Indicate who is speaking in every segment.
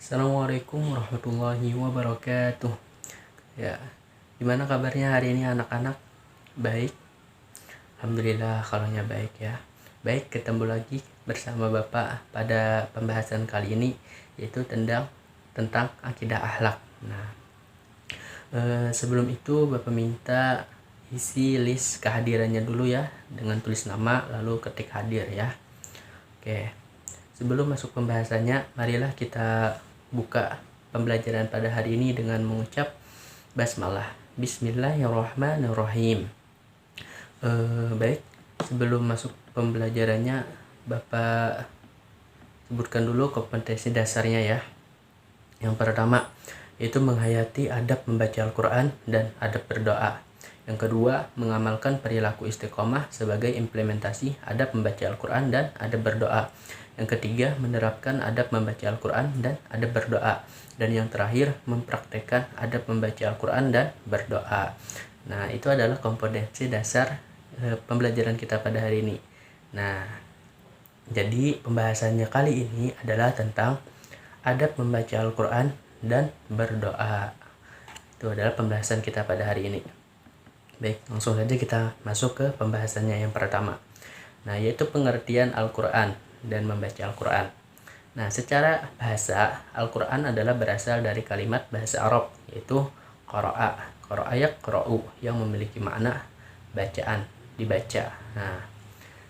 Speaker 1: Assalamualaikum warahmatullahi wabarakatuh. Ya, gimana kabarnya hari ini anak-anak? Baik? Alhamdulillah kalaunya baik ya. Baik, ketemu lagi bersama Bapak pada pembahasan kali ini, yaitu tentang akidah akhlak. Nah, sebelum itu Bapak minta isi list kehadirannya dulu ya, dengan tulis nama lalu ketik hadir ya. Oke, sebelum masuk pembahasannya, marilah kita buka pembelajaran pada hari ini dengan mengucap basmalah. Bismillahirrahmanirrahim. Baik, sebelum masuk pembelajarannya, Bapak sebutkan dulu kompetensi dasarnya ya. Yang pertama, yaitu menghayati adab membaca Al-Quran dan adab berdoa. Yang kedua, mengamalkan perilaku istiqomah sebagai implementasi adab membaca Al-Quran dan adab berdoa. Yang ketiga, menerapkan adab membaca Al-Quran dan adab berdoa. Dan yang terakhir, mempraktekkan adab membaca Al-Quran dan berdoa. Nah, itu adalah kompetensi dasar pembelajaran kita pada hari ini. Nah, jadi pembahasannya kali ini adalah tentang adab membaca Al-Quran dan berdoa. Itu adalah pembahasan kita pada hari ini. Baik, langsung saja kita masuk ke pembahasannya yang pertama. Nah, yaitu pengertian Al-Quran dan membaca Al-Quran. Nah, secara bahasa, Al-Quran adalah berasal dari kalimat bahasa Arab, yaitu qara'a, yaqra'u, yang memiliki makna bacaan, dibaca. Nah,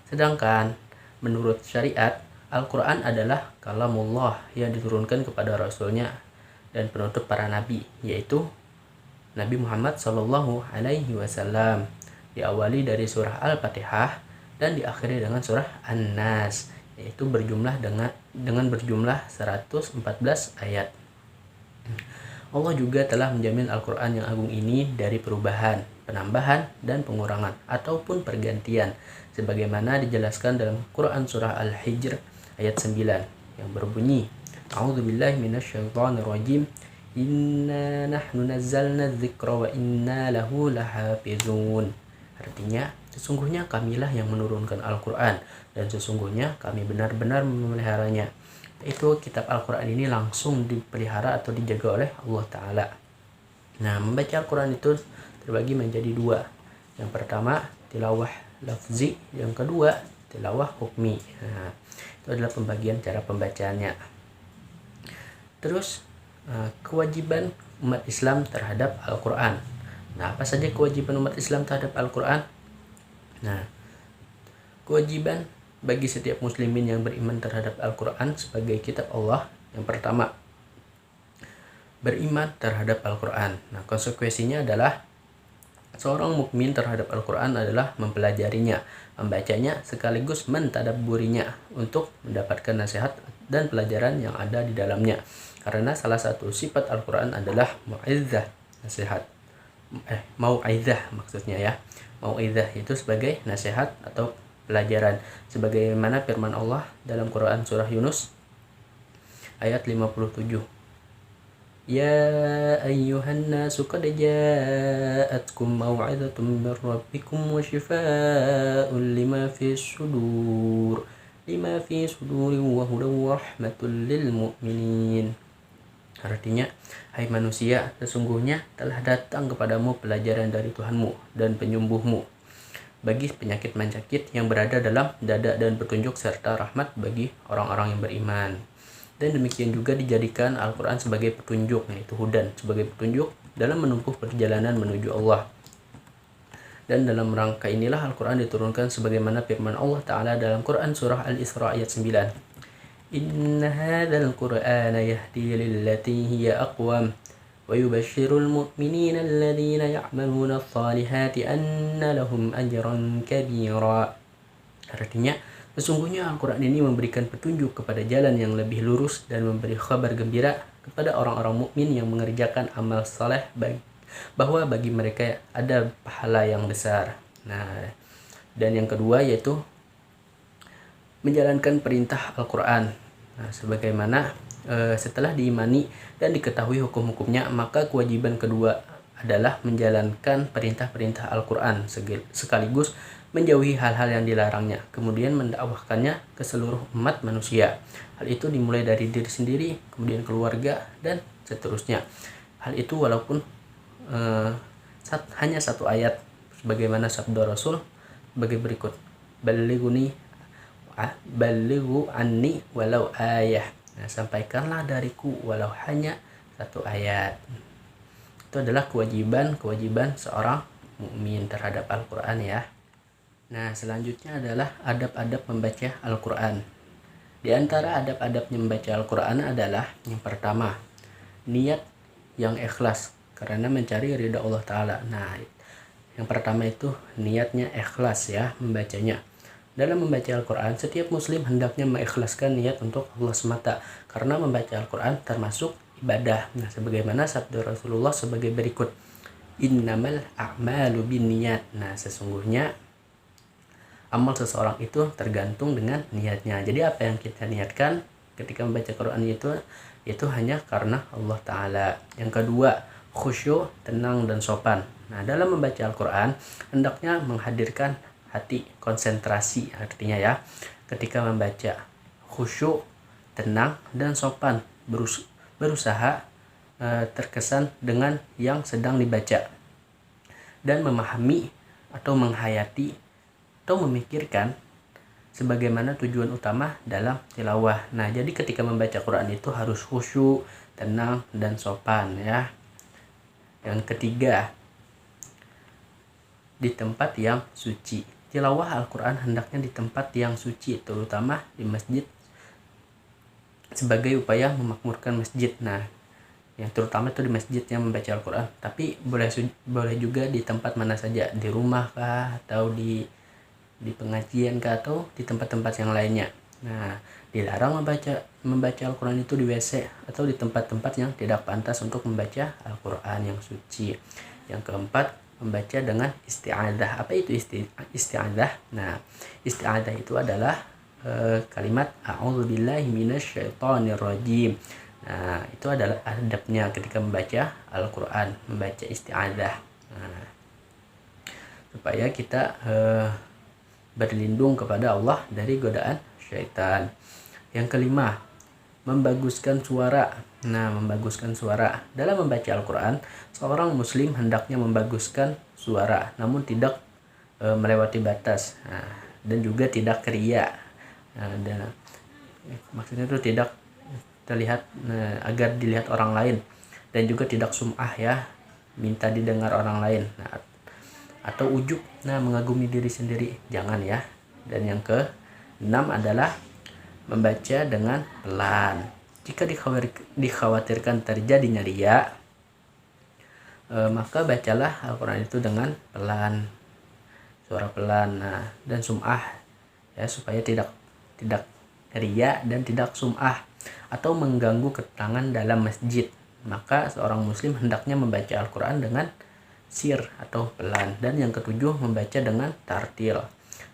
Speaker 1: sedangkan menurut syariat, Al-Quran adalah kalamullah yang diturunkan kepada Rasulnya dan penutup para nabi, yaitu Nabi Muhammad Shallallahu Alaihi Wasallam. Diawali dari surah Al-Fatihah dan diakhiri dengan surah An-Nas, yaitu dengan berjumlah 114 ayat. Allah juga telah menjamin Al-Quran yang agung ini dari perubahan, penambahan, dan pengurangan ataupun pergantian, sebagaimana dijelaskan dalam Quran surah Al-Hijr ayat 9 yang berbunyi, A'udzubillahi minasyaitonirrajim, Inna nahnu nazzalna dzikra wa inna lahu lahafizun. Artinya, sesungguhnya kamilah yang menurunkan Al-Quran dan sesungguhnya kami benar-benar memeliharanya. Itu kitab Al-Quran ini langsung dipelihara atau dijaga oleh Allah Ta'ala. Nah, membaca Al-Quran itu terbagi menjadi dua. Yang pertama, tilawah lafzi. Yang kedua, tilawah hukmi. Nah, itu adalah pembagian cara pembacaannya. Terus, kewajiban umat Islam terhadap Al-Quran. Nah, apa saja kewajiban umat Islam terhadap Al-Quran? Nah, kewajiban bagi setiap muslimin yang beriman terhadap Al-Quran sebagai kitab Allah, yang pertama, beriman terhadap Al-Quran. Nah, konsekuensinya adalah seorang mukmin terhadap Al-Quran adalah mempelajarinya, membacanya, sekaligus mentadabburinya untuk mendapatkan nasihat dan pelajaran yang ada di dalamnya. Karena salah satu sifat Al-Quran adalah mau'izah, nasihat. Mau'izah maksudnya ya. Mau'izah itu sebagai nasihat atau pelajaran. Sebagaimana firman Allah dalam Quran surah Yunus ayat 57. Ya ayyuhan nasu qad ja'atkum mau'izatun min rabbikum wa shifaa'un lima fis suduri wa hudan wa rahmatul lil mu'minin. Artinya, hai manusia, sesungguhnya telah datang kepadamu pelajaran dari Tuhanmu dan penyembuhmu bagi penyakit-penyakit yang berada dalam dada dan petunjuk serta rahmat bagi orang-orang yang beriman. Dan demikian juga dijadikan Al-Quran sebagai petunjuk, yaitu hudan, sebagai petunjuk dalam menempuh perjalanan menuju Allah. Dan dalam rangka inilah Al-Quran diturunkan sebagaimana firman Allah Ta'ala dalam Quran surah Al-Isra ayat 9. Inna hadzal Qur'ana yahdi lillati hiya aqwam wa yubashshirul mu'minina alladhina ya'maluna ash-shalihati anna lahum ajran kabira. Artinya, sesungguhnya Al-Quran ini memberikan petunjuk kepada jalan yang lebih lurus dan memberi kabar gembira kepada orang-orang mukmin yang mengerjakan amal saleh bahwa bagi mereka ada pahala yang besar. Nah, dan yang kedua yaitu menjalankan perintah Al-Quran. Nah, sebagaimana setelah diimani dan diketahui hukum-hukumnya, maka kewajiban kedua adalah menjalankan perintah-perintah Al-Quran sekaligus menjauhi hal-hal yang dilarangnya, kemudian mendakwahkannya ke seluruh umat manusia. Hal itu dimulai dari diri sendiri, kemudian keluarga, dan seterusnya. Hal itu walaupun hanya satu ayat, sebagaimana sabda Rasul sebagai berikut, balighu anni walau ayah. Nah, sampaikanlah dariku walau hanya satu ayat. Itu adalah kewajiban seorang mukmin terhadap Al-Quran ya. Nah, selanjutnya adalah adab-adab membaca Al-Quran. Di antara adab-adab membaca Al-Quran adalah yang pertama, niat yang ikhlas karena mencari ridha Allah Ta'ala. Nah, yang pertama itu niatnya ikhlas ya membacanya. Dalam membaca Al-Quran, setiap muslim hendaknya mengikhlaskan niat untuk Allah semata, karena membaca Al-Quran termasuk ibadah. Nah, sebagaimana sabda Rasulullah sebagai berikut, innamal a'malu binniyat. Nah, sesungguhnya amal seseorang itu tergantung dengan niatnya. Jadi apa yang kita niatkan ketika membaca Quran itu hanya karena Allah Ta'ala. Yang kedua, khusyuk, tenang, dan sopan. Nah, dalam membaca Al-Quran hendaknya menghadirkan hati, konsentrasi artinya ya. Ketika membaca, khusyuk, tenang, dan sopan, berusaha terkesan dengan yang sedang dibaca, dan memahami atau menghayati atau memikirkan sebagaimana tujuan utama dalam tilawah. Nah, jadi ketika membaca Quran itu harus khusyuk, tenang, dan sopan ya. Yang ketiga, di tempat yang suci. Tilawah Al-Quran hendaknya di tempat yang suci, terutama di masjid, sebagai upaya memakmurkan masjid. Nah, yang terutama itu di masjid yang membaca Al-Quran. Tapi boleh juga di tempat mana saja, di rumah kah, atau di pengajian kah, atau di tempat-tempat yang lainnya. Nah, dilarang membaca Al-Quran itu di WC atau di tempat-tempat yang tidak pantas untuk membaca Al-Quran yang suci. Yang keempat, membaca dengan isti'adzah. Apa itu isti'adzah? Nah, isti'adzah itu adalah kalimat a'udzubillahi minasyaitonirrajim. Nah, itu adalah adabnya ketika membaca Al-Quran, membaca isti'adzah. Nah, supaya kita berlindung kepada Allah dari godaan syaitan. Yang kelima, membaguskan suara. Nah, membaguskan suara. Dalam membaca Al-Quran, seorang muslim hendaknya membaguskan suara, namun tidak melewati batas. Nah, dan juga tidak keria. Dan maksudnya itu tidak terlihat agar dilihat orang lain, dan juga tidak sum'ah ya, minta didengar orang lain. Nah, atau ujub, mengagumi diri sendiri, jangan ya. Dan yang keenam adalah membaca dengan pelan. Jika dikhawatirkan terjadinya riya, maka bacalah Al-Quran itu dengan pelan, suara pelan, dan sum'ah ya, supaya tidak riya dan tidak sum'ah atau mengganggu ketenangan dalam masjid. Maka seorang muslim hendaknya membaca Al-Quran dengan sir atau pelan. Dan yang ketujuh, membaca dengan tartil.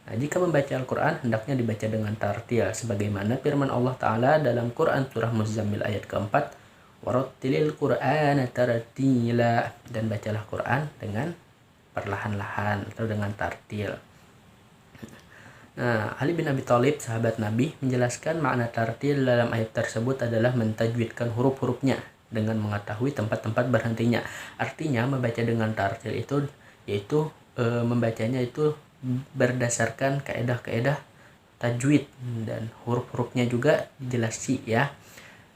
Speaker 1: Nah, jika membaca Al-Quran hendaknya dibaca dengan tartil, sebagaimana firman Allah Ta'ala dalam Quran surah Muzammil ayat keempat, warattilil Qur'ana tartila, dan bacalah Quran dengan perlahan-lahan atau dengan tartil. Nah, Ali bin Abi Thalib, sahabat Nabi, menjelaskan makna tartil dalam ayat tersebut adalah mentajwidkan huruf-hurufnya dengan mengetahui tempat-tempat berhentinya. Artinya membaca dengan tartil itu yaitu membacanya itu berdasarkan kaedah-kaedah tajwid, dan huruf-hurufnya juga dijelasi ya.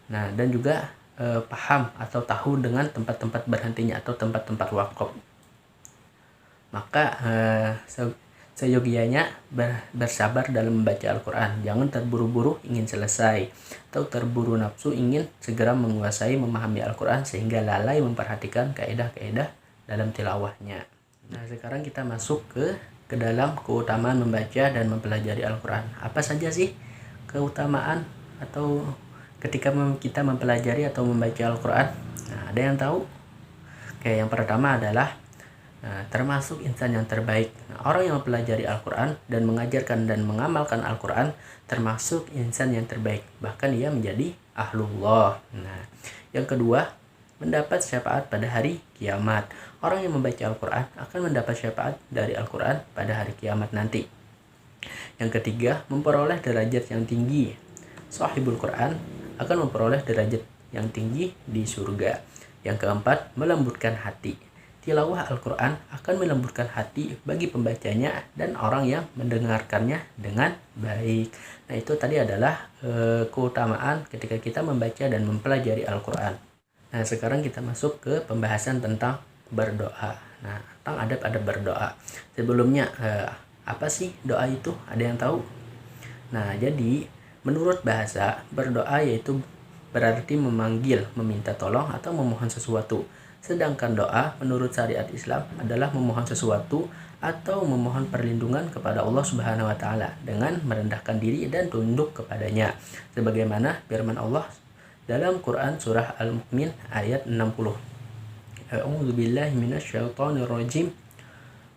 Speaker 1: Nah, dan juga paham atau tahu dengan tempat-tempat berhentinya atau tempat-tempat waqaf. Maka seyogianya bersabar dalam membaca Al-Quran. Jangan terburu-buru ingin selesai atau terburu nafsu ingin segera menguasai memahami Al-Quran sehingga lalai memperhatikan kaedah-kaedah dalam tilawahnya. Nah, sekarang kita masuk ke dalam keutamaan membaca dan mempelajari Al-Quran. Apa saja sih keutamaan atau ketika kita mempelajari atau membaca Al-Quran? Nah, ada yang tahu? Oke, yang pertama adalah termasuk insan yang terbaik. Orang yang mempelajari Al-Quran dan mengajarkan dan mengamalkan Al-Quran termasuk insan yang terbaik. Bahkan ia menjadi ahlullah. Nah, yang kedua, mendapat syafaat pada hari kiamat. orang yang membaca Al-Quran akan mendapat syafaat dari Al-Quran pada hari kiamat nanti. Yang ketiga, memperoleh derajat yang tinggi. Sahibul Quran akan memperoleh derajat yang tinggi di surga. Yang keempat, melembutkan hati. Tilawah Al-Quran akan melembutkan hati bagi pembacanya dan orang yang mendengarkannya dengan baik. Nah, itu tadi adalah keutamaan ketika kita membaca dan mempelajari Al-Quran. Nah, sekarang kita masuk ke pembahasan tentang berdoa. Nah, tentang adab-adab berdoa. Sebelumnya, apa sih doa itu? Ada yang tahu? Nah, jadi menurut bahasa, berdoa yaitu berarti memanggil, meminta tolong atau memohon sesuatu. Sedangkan doa menurut syariat Islam adalah memohon sesuatu atau memohon perlindungan kepada Allah Subhanahu wa taala dengan merendahkan diri dan tunduk kepadanya. Sebagaimana firman Allah dalam Quran surah Al-Mu'min ayat 60. A'udzu billahi minasyaitonir rajim.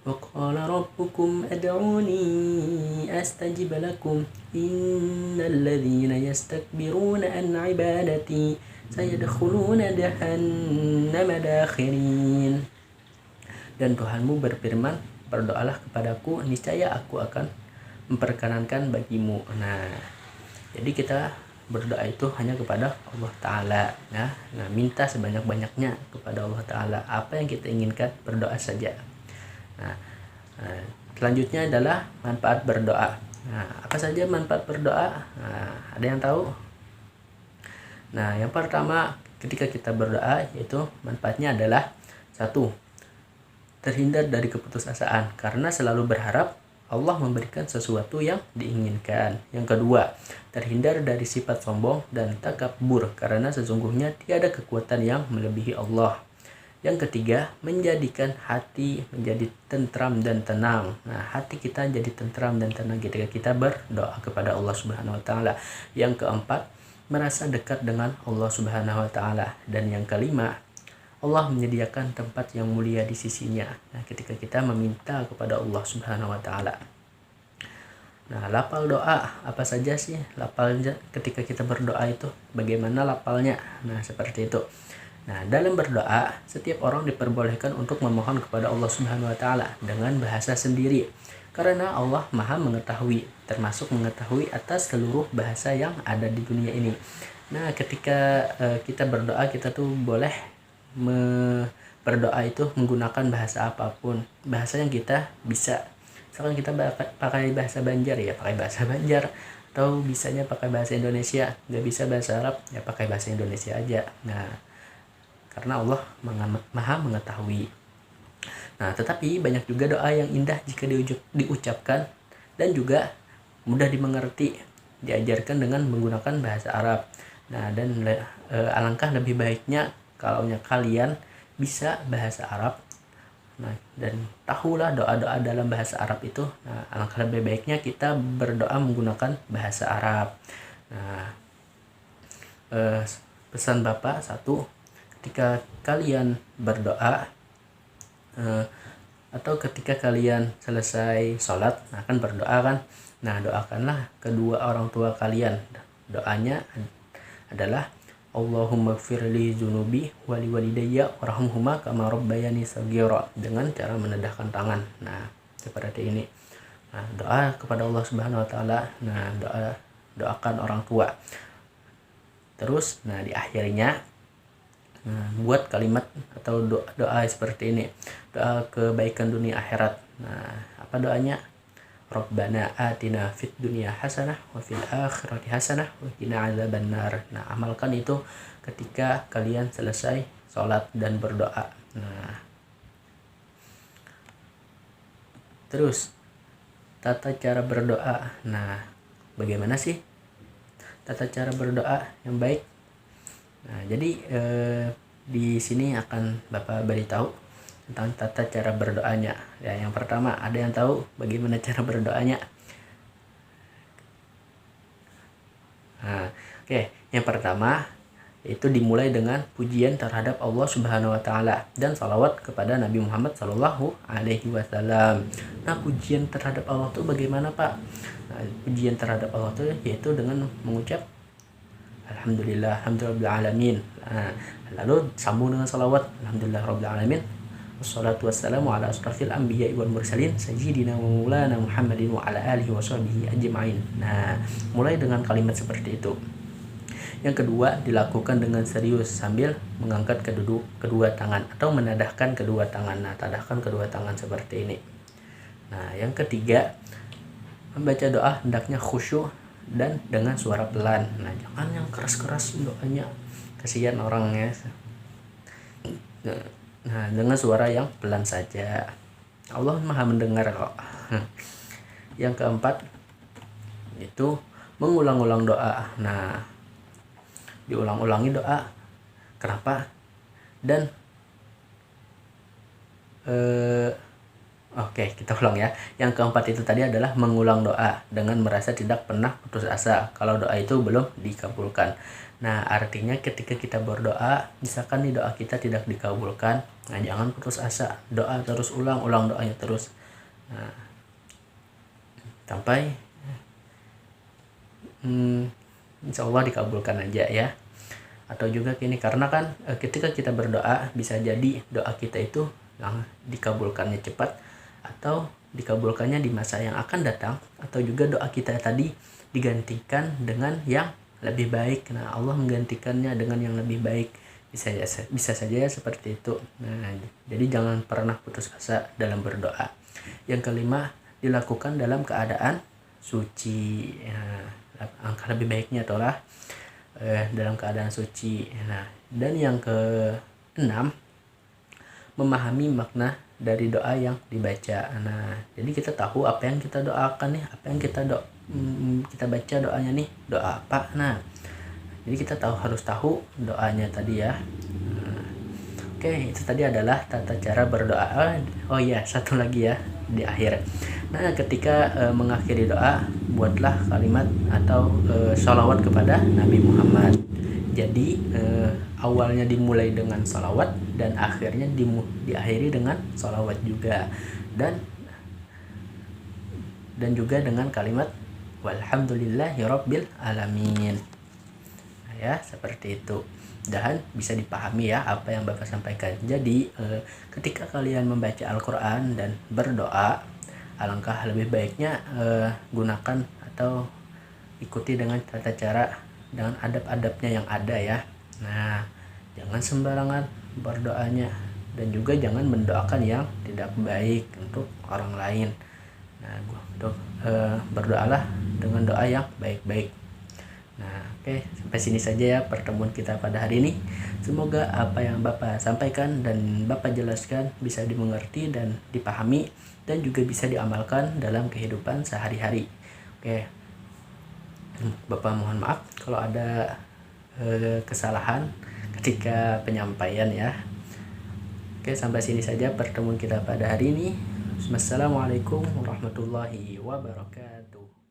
Speaker 1: Wa qala rabbukum ad'uni astajib lakum innal ladzina yastakbiruna an 'ibadati sayadkhuluna jahannama dakhirin. Dan Tuhanmu berfirman, berdoalah kepadaku, niscaya aku akan memperkenankan bagimu. Nah, jadi kita berdoa itu hanya kepada Allah Ta'ala ya. Nah, minta sebanyak-banyaknya kepada Allah Ta'ala. Apa yang kita inginkan, berdoa saja. Nah, selanjutnya adalah manfaat berdoa. Nah, apa saja manfaat berdoa? Nah, ada yang tahu? Nah, yang pertama ketika kita berdoa yaitu manfaatnya adalah 1. Terhindar dari keputusasaan karena selalu berharap Allah memberikan sesuatu yang diinginkan. Yang kedua, terhindar dari sifat sombong dan takabur karena sesungguhnya tiada kekuatan yang melebihi Allah. Yang ketiga, menjadikan hati menjadi tentram dan tenang. Nah, hati kita jadi tentram dan tenang ketika kita berdoa kepada Allah Subhanahu wa taala. Yang keempat, merasa dekat dengan Allah Subhanahu wa taala. Dan yang kelima, Allah menyediakan tempat yang mulia di sisinya. Nah, ketika kita meminta kepada Allah Subhanahu wa taala. Nah, lapal doa apa saja sih? Lapalnya ketika kita berdoa itu bagaimana lapalnya? Nah, seperti itu. Nah, dalam berdoa, setiap orang diperbolehkan untuk memohon kepada Allah Subhanahu wa taala dengan bahasa sendiri. Karena Allah Maha mengetahui, termasuk mengetahui atas seluruh bahasa yang ada di dunia ini. Nah, ketika kita berdoa, kita tuh boleh berdoa itu menggunakan bahasa apapun, bahasa yang kita bisa. Misalkan kita pakai bahasa Banjar ya, pakai bahasa Banjar. Atau bisanya pakai bahasa Indonesia, nggak bisa bahasa Arab, ya pakai bahasa Indonesia aja. Nah, karena Allah Maha mengetahui. Nah, tetapi banyak juga doa yang indah jika diucapkan dan juga mudah dimengerti, diajarkan dengan menggunakan bahasa Arab. Nah, dan alangkah lebih baiknya kalau kalian bisa bahasa Arab. Nah, dan tahulah doa-doa dalam bahasa Arab itu. Nah, alangkah lebih baiknya kita berdoa menggunakan bahasa Arab. Nah, pesan Bapak 1, ketika kalian berdoa atau ketika kalian selesai sholat akan berdoa kan, nah doakanlah kedua orang tua kalian. Doanya adalah Allahumma gfirli zunubi wali walidayya warhamhuma kama rabbayani shaghira, dengan cara menedahkan tangan. Nah, seperti ini. Nah, doa kepada Allah Subhanahu wa taala. Nah, doakan orang tua. Terus, nah di akhirnya buat kalimat atau doa seperti ini. Doa kebaikan dunia akhirat. Nah, apa doanya? Rabbana atina fid dunya hasanah wa fil akhirati hasanah wa qina adzabannar. Nah, amalkan itu ketika kalian selesai sholat dan berdoa. Nah, terus tata cara berdoa. Nah, bagaimana sih tata cara berdoa yang baik? Nah, jadi di sini akan Bapak beritahu tentang tata cara berdoanya. Ya, yang pertama, ada yang tahu bagaimana cara berdoanya? Nah, oke. Yang pertama itu dimulai dengan pujian terhadap Allah Subhanahu wa taala dan salawat kepada Nabi Muhammad sallallahu alaihi wasallam. Nah, pujian terhadap Allah itu bagaimana, Pak? Nah, pujian terhadap Allah itu yaitu dengan mengucap Alhamdulillah, alhamdulillah alamin. Nah, lalu sambung dengan salawat, alhamdulillah rabbil alamin. Wassalatu wassalamu ala asrafil anbiya'i wal mursalin sayyidina wa maulana Muhammadin wa ala alihi wa sahbihi ajma'in. Nah, mulai dengan kalimat seperti itu. Yang kedua, dilakukan dengan serius sambil mengangkat kedua tangan atau menadahkan kedua tangan. Nah, tadahkan kedua tangan seperti ini. Nah, yang ketiga, membaca doa hendaknya khusyuk dan dengan suara pelan. Nah, jangan yang keras-keras doanya, kasihan orangnya. Nah, dengan suara yang pelan saja. Allah Maha mendengar kok. Yang keempat, itu mengulang-ulang doa. Nah, diulang-ulangi doa. Kenapa? Dan Oke, kita ulang ya. Yang keempat itu tadi adalah mengulang doa dengan merasa tidak pernah putus asa kalau doa itu belum dikabulkan. Nah, artinya ketika kita berdoa, misalkan nih doa kita tidak dikabulkan, nah jangan putus asa. Doa terus ulang doanya terus. Nah, sampai insya Allah dikabulkan aja ya. Atau juga gini, karena kan ketika kita berdoa bisa jadi doa kita itu dikabulkannya cepat atau dikabulkannya di masa yang akan datang, atau juga doa kita tadi digantikan dengan yang lebih baik. Nah, Allah menggantikannya dengan yang lebih baik, bisa saja ya seperti itu. Nah, jadi jangan pernah putus asa dalam berdoa. Yang kelima, dilakukan dalam keadaan suci. Angka lebih baiknya adalah dalam keadaan suci. Nah, dan yang keenam, memahami makna dari doa yang dibaca. Nah, jadi kita tahu apa yang kita doakan nih, apa yang kita baca doanya nih, doa apa. Nah, jadi kita harus tahu doanya tadi ya. Oke, itu tadi adalah tata cara berdoa. Oh iya, satu lagi ya di akhir. Nah, ketika mengakhiri doa, buatlah kalimat atau sholawat kepada Nabi Muhammad. Jadi awalnya dimulai dengan sholawat dan akhirnya diakhiri dengan sholawat juga, dan juga dengan kalimat walhamdulillahirabbil alamin. Nah, ya seperti itu. Dan bisa dipahami ya apa yang Bapak sampaikan. Jadi ketika kalian membaca Al-Quran dan berdoa, alangkah lebih baiknya gunakan atau ikuti dengan tata cara dengan adab-adabnya yang ada ya. Nah, jangan sembarangan berdoanya, dan juga jangan mendoakan yang tidak baik untuk orang lain. Nah, berdoalah dengan doa yang baik-baik. Nah, oke, sampai sini saja ya pertemuan kita pada hari ini. Semoga apa yang Bapak sampaikan dan Bapak jelaskan bisa dimengerti dan dipahami, dan juga bisa diamalkan dalam kehidupan sehari-hari. Oke, Bapak mohon maaf kalau ada kesalahan ketika penyampaian ya. Oke, sampai sini saja pertemuan kita pada hari ini. Wassalamualaikum warahmatullahi wabarakatuh.